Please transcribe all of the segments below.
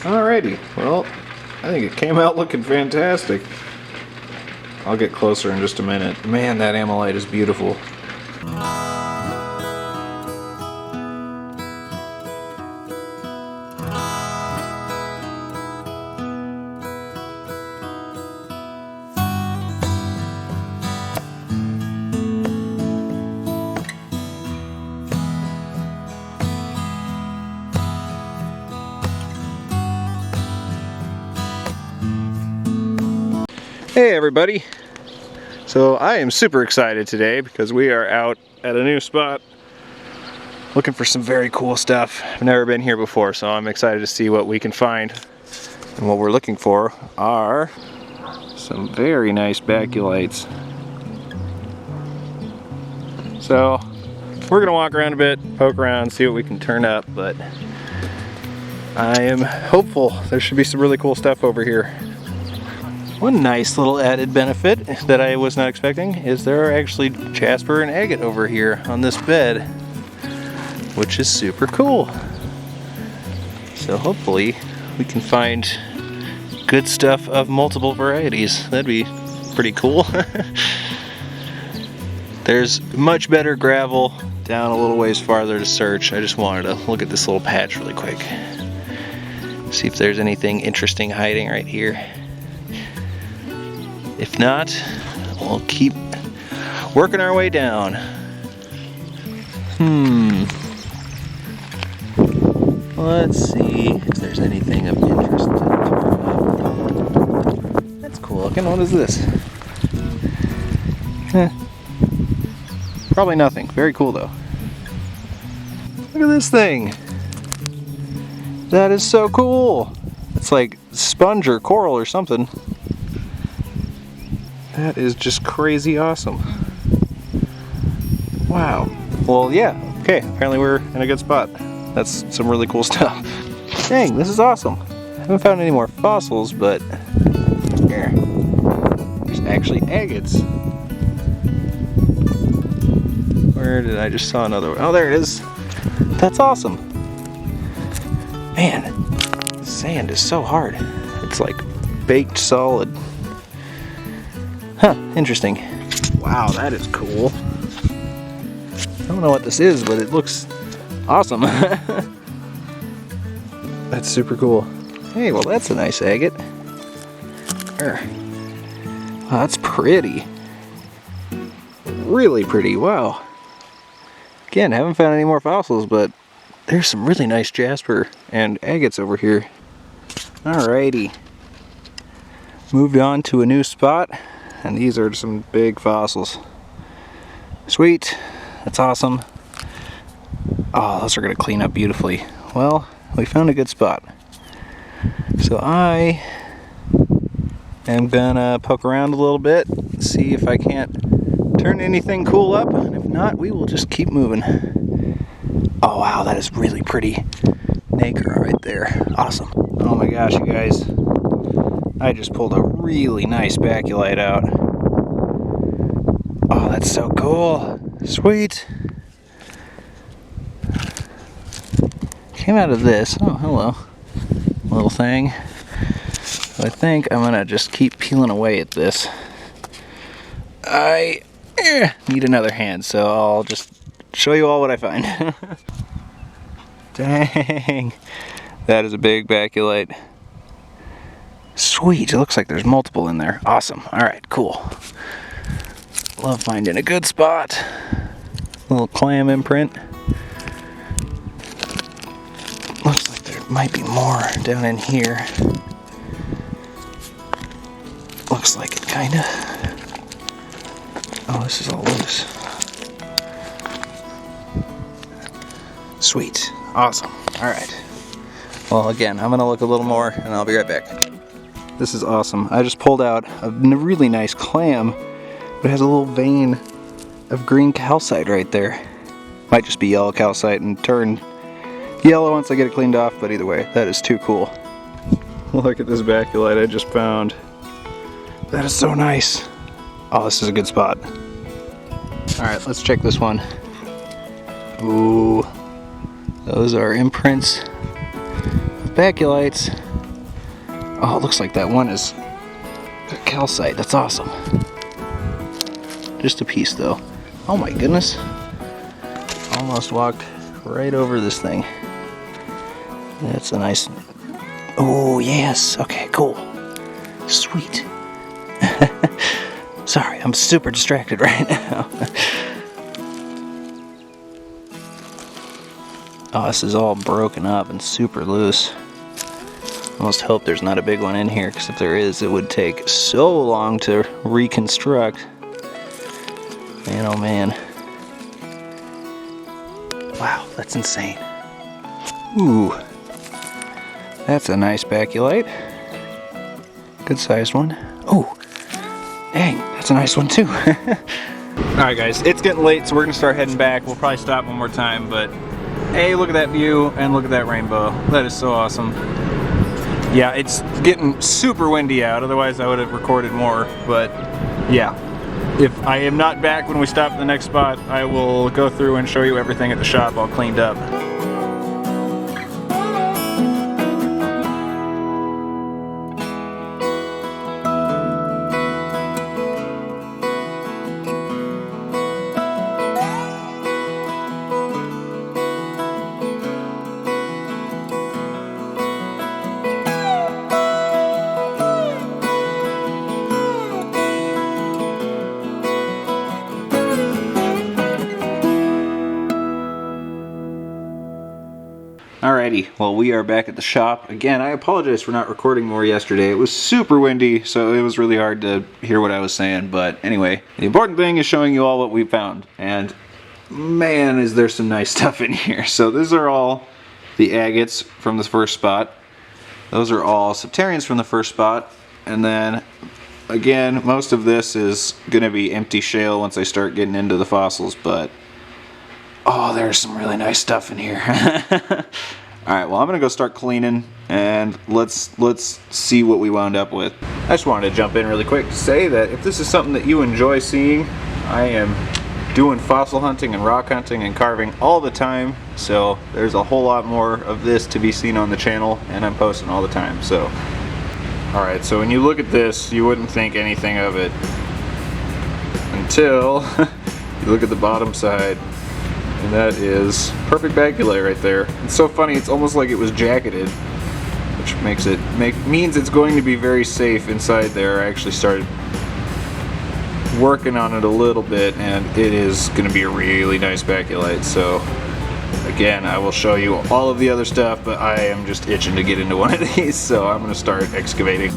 Alrighty, well, I think it came out looking fantastic. I'll get closer in just a minute. Man, that amylite is beautiful. Hey everybody! So I am super excited today because we are out at a new spot looking for some very cool stuff. I've never been here before, so I'm excited to see what we can find. And what we're looking for are some very nice baculites. So we're gonna walk around a bit, poke around, see what we can turn up, but I am hopeful there should be some really cool stuff over here. One nice little added benefit that I was not expecting is there are actually jasper and agate over here on this bed, which is super cool. So hopefully we can find good stuff of multiple varieties. That'd be pretty cool. There's much better gravel down a little ways farther to search. I just wanted to look at this little patch really quick. See if there's anything interesting hiding right here. If not, we'll keep working our way down. Let's see if there's anything of interest. That's cool looking. What is this? Probably nothing. Very cool though. Look at this thing. That is so cool. It's like sponge or coral or something. That is just crazy awesome. Wow. Well, yeah. Okay, apparently we're in a good spot. That's some really cool stuff. Dang, this is awesome. I haven't found any more fossils, but here. There's actually agates. Where did I just saw another one? Oh, there it is. That's awesome. Man, sand is so hard. It's like baked solid. Huh, interesting. Wow, that is cool. I don't know what this is, but it looks awesome. That's super cool. Hey, well that's a nice agate. Wow, that's pretty. Really pretty, wow. Again, haven't found any more fossils, but there's some really nice jasper and agates over here. Alrighty. Moved on to a new spot. And these are some big fossils. Sweet, that's awesome. Oh, those are gonna clean up beautifully. Well, we found a good spot. So I am gonna poke around a little bit, see if I can't turn anything cool up, and if not, we will just keep moving. Oh wow, that is really pretty nacre right there. Awesome. Oh my gosh, you guys. I just pulled a really nice baculite out. Oh, that's so cool. Sweet. Came out of this. Oh, hello. Little thing. So I think I'm gonna just keep peeling away at this. I need another hand, so I'll just show you all what I find. Dang. That is a big baculite. Sweet, it looks like there's multiple in there. Awesome. Alright, cool. Love finding a good spot. Little clam imprint. Looks like there might be more down in here. Looks like it kinda. Oh, this is all loose. Sweet. Awesome. Alright. Well, again, I'm gonna look a little more and I'll be right back. This is awesome. I just pulled out a really nice clam, but it has a little vein of green calcite right there. Might just be yellow calcite and turn yellow once I get it cleaned off, but either way, that is too cool. Look at this baculite I just found. That is so nice. Oh, this is a good spot. Alright, let's check this one. Ooh, those are imprints of baculites. Oh, it looks like that one is calcite. That's awesome. Just a piece though. Oh my goodness. Almost walked right over this thing. That's a nice... Oh yes, okay, cool. Sweet. Sorry, I'm super distracted right now. Oh, this is all broken up and super loose. Almost hope there's not a big one in here, because if there is, it would take so long to reconstruct. Man, oh man. Wow, that's insane. Ooh. That's a nice baculite. Good sized one. Oh, dang, that's a nice one too. Alright guys, it's getting late, so we're gonna start heading back. We'll probably stop one more time, but hey, look at that view and look at that rainbow. That is so awesome. Yeah, it's getting super windy out, otherwise I would have recorded more, but yeah. If I am not back when we stop at the next spot, I will go through and show you everything at the shop all cleaned up. Alrighty, well we are back at the shop. Again, I apologize for not recording more yesterday. It was super windy, so it was really hard to hear what I was saying. But anyway, the important thing is showing you all what we found. And man, is there some nice stuff in here. So these are all the agates from the first spot. Those are all septarians from the first spot. And then, again, most of this is going to be empty shale once I start getting into the fossils. But oh, there's some really nice stuff in here. Alright, well I'm going to go start cleaning and let's see what we wound up with. I just wanted to jump in really quick to say that if this is something that you enjoy seeing, I am doing fossil hunting and rock hunting and carving all the time. So there's a whole lot more of this to be seen on the channel, and I'm posting all the time. So, alright, so when you look at this, you wouldn't think anything of it until you look at the bottom side. And that is perfect baculite right there. It's so funny, it's almost like it was jacketed, which means it's going to be very safe inside there. I actually started working on it a little bit, and it is going to be a really nice baculite. So again, I will show you all of the other stuff, but I am just itching to get into one of these, so I'm going to start excavating.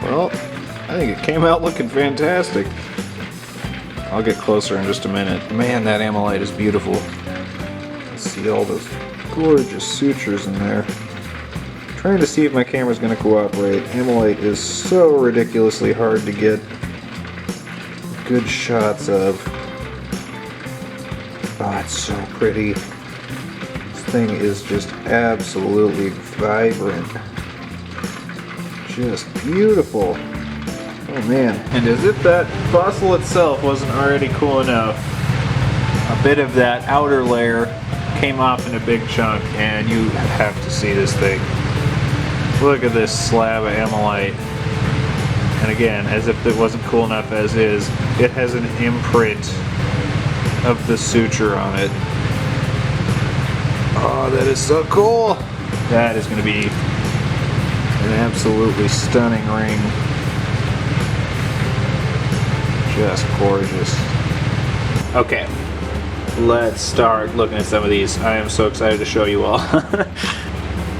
Well, I think it came out looking fantastic. I'll get closer in just a minute. Man, that amylite is beautiful. Let's see all those gorgeous sutures in there. I'm trying to see if my camera's going to cooperate. Amylite is so ridiculously hard to get good shots of. Oh, it's so pretty. This thing is just absolutely vibrant. Just beautiful. Oh man. And as if that fossil itself wasn't already cool enough, a bit of that outer layer came off in a big chunk, and you have to see this thing. Look at this slab of amylite. And again, as if it wasn't cool enough as is, it has an imprint of the suture on it. Oh, that is so cool. That is going to be an absolutely stunning ring. Just gorgeous. Okay, let's start looking at some of these. I am so excited to show you all.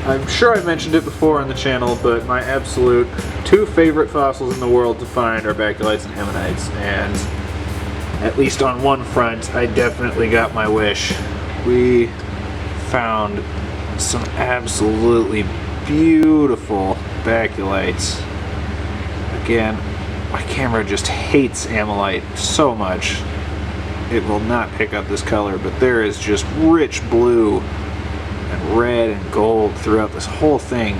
I'm sure I mentioned it before on the channel, but my absolute two favorite fossils in the world to find are baculites and ammonites, and at least on one front, I definitely got my wish. We found some absolutely beautiful baculites. Again, my camera just hates Ammonite so much. It will not pick up this color, but there is just rich blue and red and gold throughout this whole thing.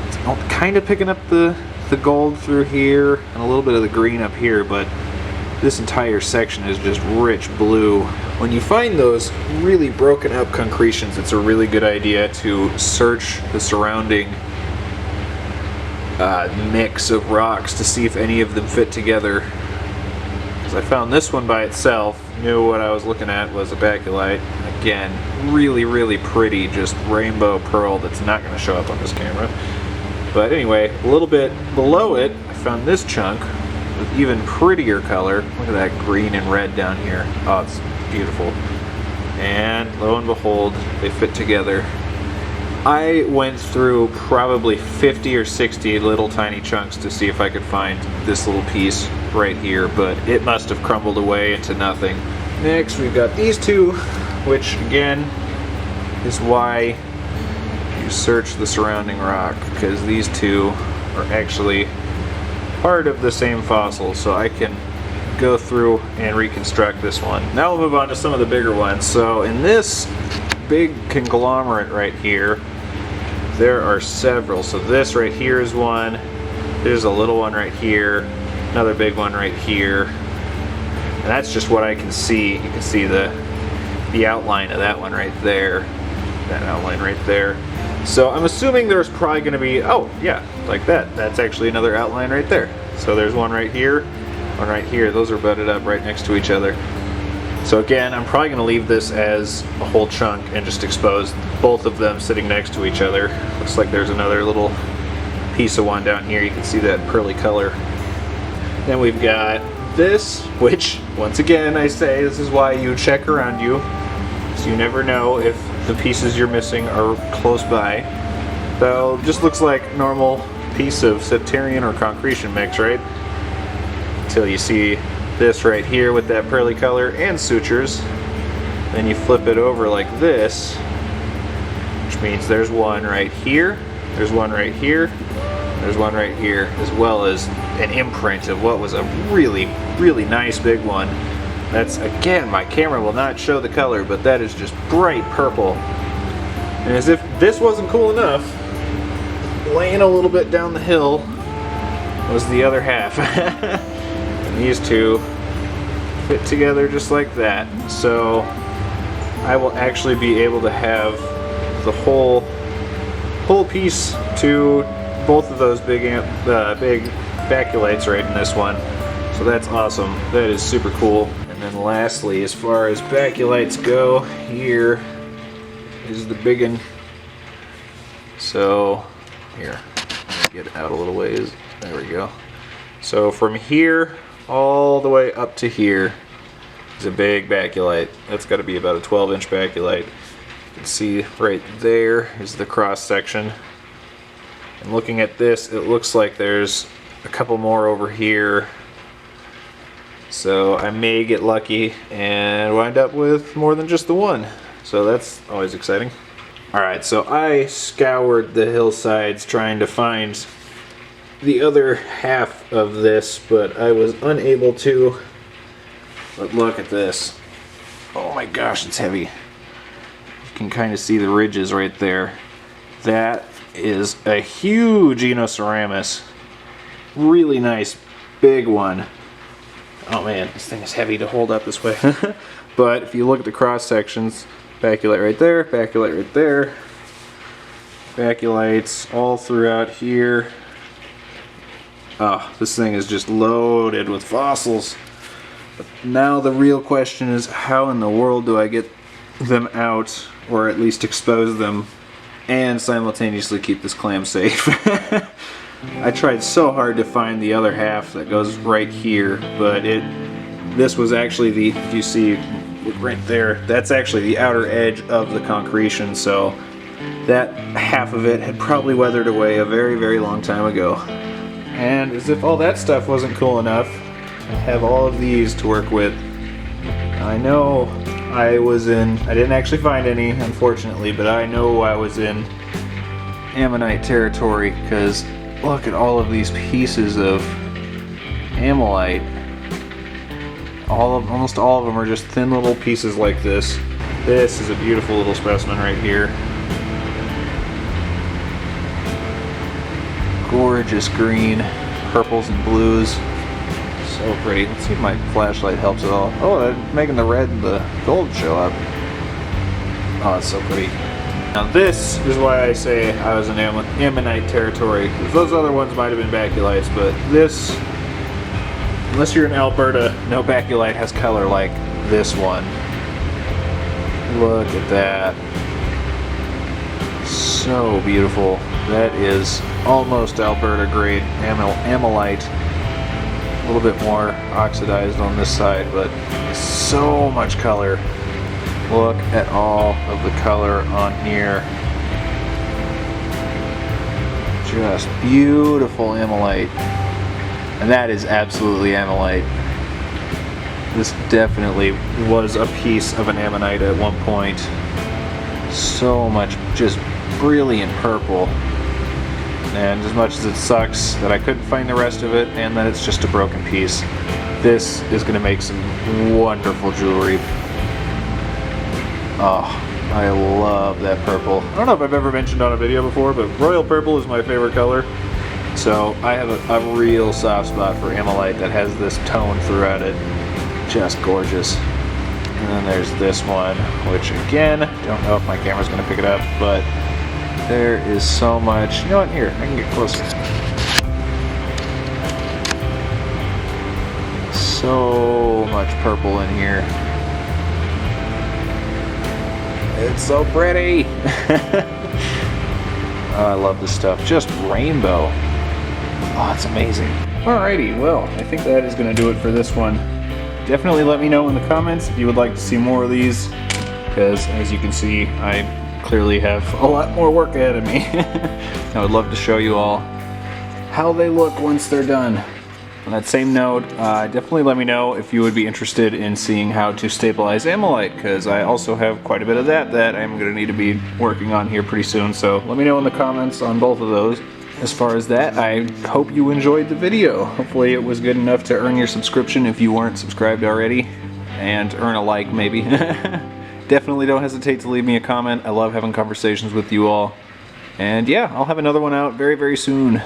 It's kind of picking up the gold through here and a little bit of the green up here, but this entire section is just rich blue. When you find those really broken up concretions, it's a really good idea to search the surrounding mix of rocks to see if any of them fit together. Because I found this one by itself, knew what I was looking at was a baculite. Again, really, really pretty, just rainbow pearl that's not going to show up on this camera. But anyway, a little bit below it, I found this chunk with even prettier color. Look at that green and red down here. Oh, it's beautiful. And lo and behold, they fit together. I went through probably 50 or 60 little tiny chunks to see if I could find this little piece right here, but it must have crumbled away into nothing. Next, we've got these two, which again is why you search the surrounding rock, because these two are actually part of the same fossil, so I can go through and reconstruct this one. Now we'll move on to some of the bigger ones. So in this big conglomerate right here, there are several. So this right here is one, there's a little one right here, another big one right here, and that's just what I can see. You can see the outline of that one right there, that outline right there. So I'm assuming there's probably going to be, oh yeah, like that. That's actually another outline right there. So there's one right here, one right here. Those are butted up right next to each other. So again, I'm probably going to leave this as a whole chunk and just expose both of them sitting next to each other. Looks like there's another little piece of one down here. You can see that pearly color. Then we've got this, which once again I say this is why you check around you, so you never know if the pieces you're missing are close by. So just looks like a normal piece of septarian or concretion mix, right? Until you see this right here with that pearly color and sutures. Then you flip it over like this, which means there's one right here, there's one right here, there's one right here, as well as an imprint of what was a really, really nice big one. That's, again, my camera will not show the color, but that is just bright purple. And as if this wasn't cool enough, laying a little bit down the hill was the other half. And these two fit together just like that. So I will actually be able to have the whole piece to both of those big baculites right in this one. So that's awesome. That is super cool. And then lastly, as far as baculites go, here is the big one. So here, let me get it out a little ways. There we go. So from here all the way up to here is a big baculite. That's got to be about a 12-inch baculite. You can see right there is the cross section. And looking at this, it looks like there's a couple more over here. So I may get lucky and wind up with more than just the one. So that's always exciting. Alright, so I scoured the hillsides trying to find the other half of this, but I was unable to. But look at this. Oh my gosh, it's heavy. You can kind of see the ridges right there. That is a huge Enoceramides. Really nice, big one. Oh man, this thing is heavy to hold up this way. But if you look at the cross sections, baculite right there, baculite right there, baculites all throughout here. Oh, this thing is just loaded with fossils. But now the real question is, how in the world do I get them out, or at least expose them, and simultaneously keep this clam safe? I tried so hard to find the other half that goes right here, but this was actually the, if you see right there, that's actually the outer edge of the concretion, so that half of it had probably weathered away a very, very long time ago. And as if all that stuff wasn't cool enough, I have all of these to work with. I know I didn't actually find any, unfortunately, but I know I was in Ammonite territory, because look at all of these pieces of amylite. Almost all of them are just thin little pieces like this. This is a beautiful little specimen right here. Gorgeous green, purples and blues. So pretty. Let's see if my flashlight helps at all. Oh, that's making the red and the gold show up. Oh, it's so pretty. Now this is why I say I was in ammonite territory. Those other ones might have been baculites, but this, unless you're in Alberta, no baculite has color like this one. Look at that. So beautiful. That is almost Alberta grade amylite. A little bit more oxidized on this side, but so much color. Look at all of the color on here. Just beautiful amylite. And that is absolutely amylite. This definitely was a piece of an ammonite at one point. So much just brilliant purple. And as much as it sucks that I couldn't find the rest of it and that it's just a broken piece, this is going to make some wonderful jewelry. Oh, I love that purple. I don't know if I've ever mentioned on a video before, but royal purple is my favorite color. So I have a real soft spot for amylite that has this tone throughout it. Just gorgeous. And then there's this one, which again, don't know if my camera's going to pick it up, but there is so much. You know what? Here, I can get closer. So much purple in here. It's so pretty. Oh, I love this stuff. Just rainbow. Oh, it's amazing. Alrighty, well, I think that is going to do it for this one. Definitely let me know in the comments if you would like to see more of these, because as you can see, I clearly have a lot more work ahead of me. I would love to show you all how they look once they're done. On that same note, definitely let me know if you would be interested in seeing how to stabilize amylite, because I also have quite a bit of that I'm going to need to be working on here pretty soon, so let me know in the comments on both of those. As far as that, I hope you enjoyed the video. Hopefully it was good enough to earn your subscription if you weren't subscribed already, and earn a like maybe. Definitely don't hesitate to leave me a comment. I love having conversations with you all. And yeah, I'll have another one out very, very soon.